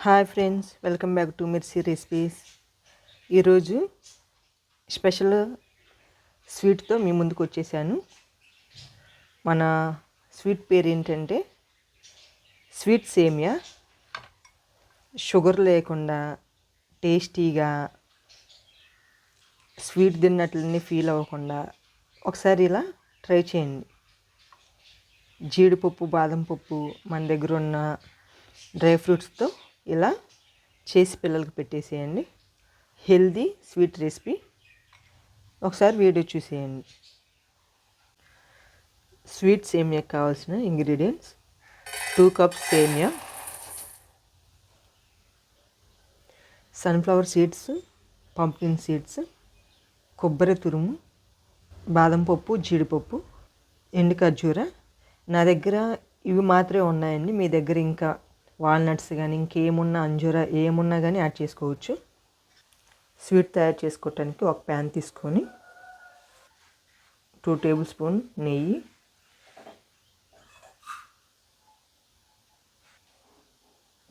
Hi friends, welcome back to మిర్చి recipes. ఈరోజు special స్వీట్తో మీ ముందుకు వచ్చేసాను. మన స్వీట్ పేరు ఏంటంటే స్వీట్ సేమియా. షుగర్ లేకుండా టేస్టీగా స్వీట్ తిన్నట్లన్నీ ఫీల్ అవ్వకుండా ఒకసారి ఇలా ట్రై చేయండి. జీడిపప్పు, బాదం పప్పు, మన దగ్గర ఉన్న డ్రై ఫ్రూట్స్తో ఇలా చేసి పిల్లలకు పెట్టేసేయండి. Healthy sweet recipe. ఒకసారి వీడియో చూసేయండి. స్వీట్ సేమియాకి కావాల్సిన ఇంగ్రీడియంట్స్: 2 కప్స్ సేమియా, సన్ఫ్లవర్ సీడ్స్, పంప్కిన్ సీడ్స్, కొబ్బరి తురుము, బాదం పప్పు, జీడిపప్పు, ఎండు ఖర్జూర. నా దగ్గర ఇవి మాత్రమే ఉన్నాయండి. మీ దగ్గర ఇంకా వాల్నట్స్ కానీ ఇంకేమున్నా, అంజూర ఏమున్నా కానీ యాడ్ చేసుకోవచ్చు. స్వీట్ తయారు చేసుకోవటానికి ఒక ప్యాన్ తీసుకొని 2 టేబుల్ స్పూన్ నెయ్యి,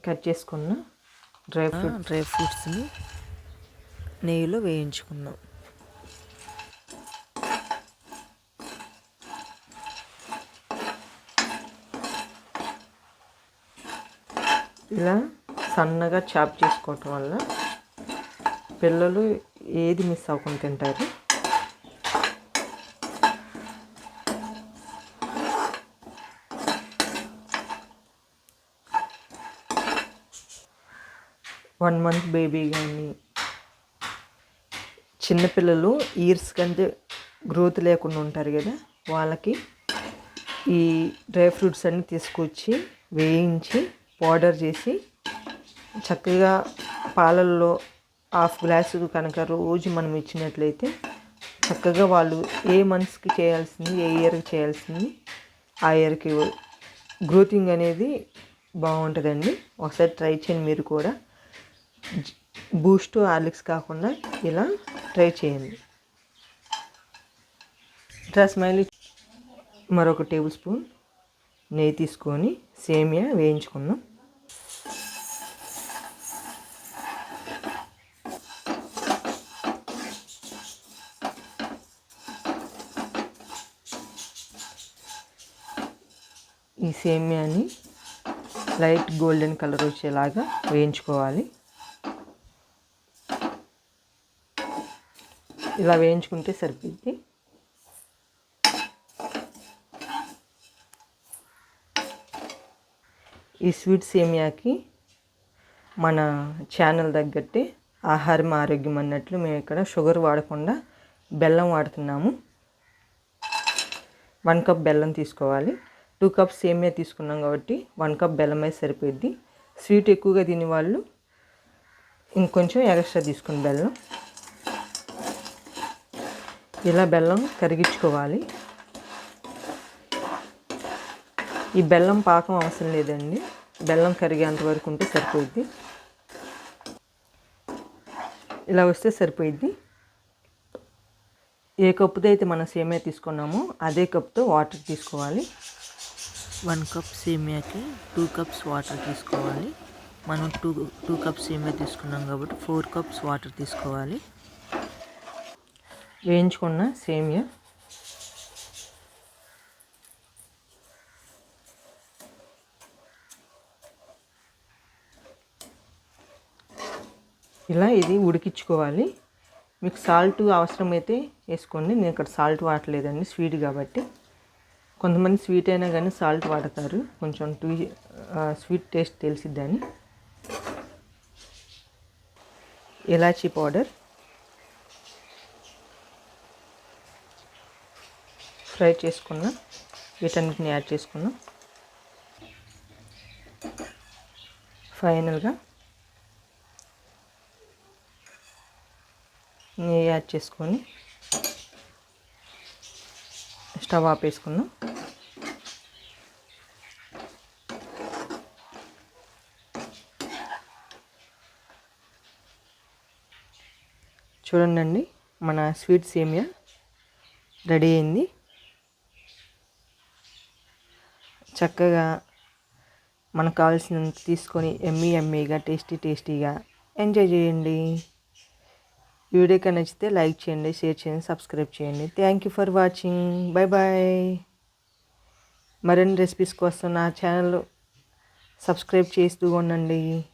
కట్ చేసుకున్న డ్రై ఫ్రూట్స్ని నెయ్యిలో వేయించుకుందాం. ఇలా సన్నగా చాప్ చేసుకోవటం వల్ల పిల్లలు ఏది మిస్ అవ్వకుండా తింటారు. వన్ మంత్ బేబీ కానీ చిన్నపిల్లలు ఇయర్స్ కంటే గ్రోత్ లేకుండా ఉంటారు కదా, వాళ్ళకి ఈ డ్రై ఫ్రూట్స్ అన్నీ తీసుకొచ్చి వేయించి పౌడర్ చేసి చక్కగా పాలల్లో హాఫ్ గ్లాసు కనుక రోజు మనం ఇచ్చినట్లయితే చక్కగా వాళ్ళు ఏ మంత్స్కి చేయాల్సింది, ఏ ఇయర్కి చేయాల్సింది ఆ ఇయర్కి గ్రోతింగ్ అనేది బాగుంటుందండి. ఒకసారి ట్రై చేయండి. మీరు కూడా బూస్ట్, హార్లిక్స్ కాకుండా ఇలా ట్రై చేయండి. రస్మలై మరొక టేబుల్ స్పూన్ నెయ్యి తీసుకొని సేమియా వేయించుకుందాం. ఈ సేమియాని లైట్ గోల్డెన్ కలర్ వచ్చేలాగా వేయించుకోవాలి. ఇలా వేయించుకుంటే సరిపోద్ది. ఈ స్వీట్ సేమియాకి మన ఛానల్ తగ్గట్టే ఆహారం ఆరోగ్యం అన్నట్లు మేము ఇక్కడ షుగర్ వాడకుండా బెల్లం వాడుతున్నాము. 1 కప్ బెల్లం తీసుకోవాలి. 2 కప్స్ సేమియా తీసుకున్నాం కాబట్టి 1 కప్ బెల్లం అయితే సరిపోద్ది. స్వీట్ ఎక్కువగా తినేవాళ్ళు ఇంకొంచెం ఎక్స్ట్రా తీసుకుని బెల్లం. ఇలా బెల్లం కరిగించుకోవాలి. ఈ బెల్లం పాకం అవసరం లేదండి, బెల్లం కరిగేంత వరకు ఉంటే సరిపోద్ది. ఇలా వస్తే సరిపోయిద్ది. ఏ కప్పుతో అయితే మనం సేమియా తీసుకున్నామో అదే కప్తో వాటర్ తీసుకోవాలి. 1 కప్ సేమియాకి 2 కప్స్ వాటర్ తీసుకోవాలి. మనం 2 కప్స్ సేమియా తీసుకున్నాం కాబట్టి 4 కప్స్ వాటర్ తీసుకోవాలి. వేయించుకున్న సేమియా ఇలా ఇది ఉడికించుకోవాలి. మీకు సాల్ట్ అవసరమైతే వేసుకోండి. నేను ఇక్కడ సాల్ట్ వాడలేదండి, స్వీట్ కాబట్టి. కొంతమంది స్వీట్ అయినా కానీ సాల్ట్ వాడతారు, కొంచెం స్వీట్ టేస్ట్ తెలిసిద్దని. ఇలాచీ పౌడర్, ఫ్రై చేసుకున్న వీటన్నిటిని యాడ్ చేసుకున్నాం. ఫైనల్గా నెయ్యి యాడ్ చేసుకొని స్టవ్ ఆపేసుకుందాం. చూడండి, మన స్వీట్ సేమియా రెడీ అయింది. చక్కగా మనకు కావాల్సినంత తీసుకొని ఎమ్మీగా టేస్టీగా ఎంజాయ్ చేయండి. వీడియో నచ్చితే లైక్ చేయండి, షేర్ చేయండి, సబ్స్క్రైబ్ చేయండి. Thank you for watching. Bye. మరిన్ని రెసిపీస్ కోసం నా ఛానల్ సబ్స్క్రైబ్ చేస్తూ ఉండండి.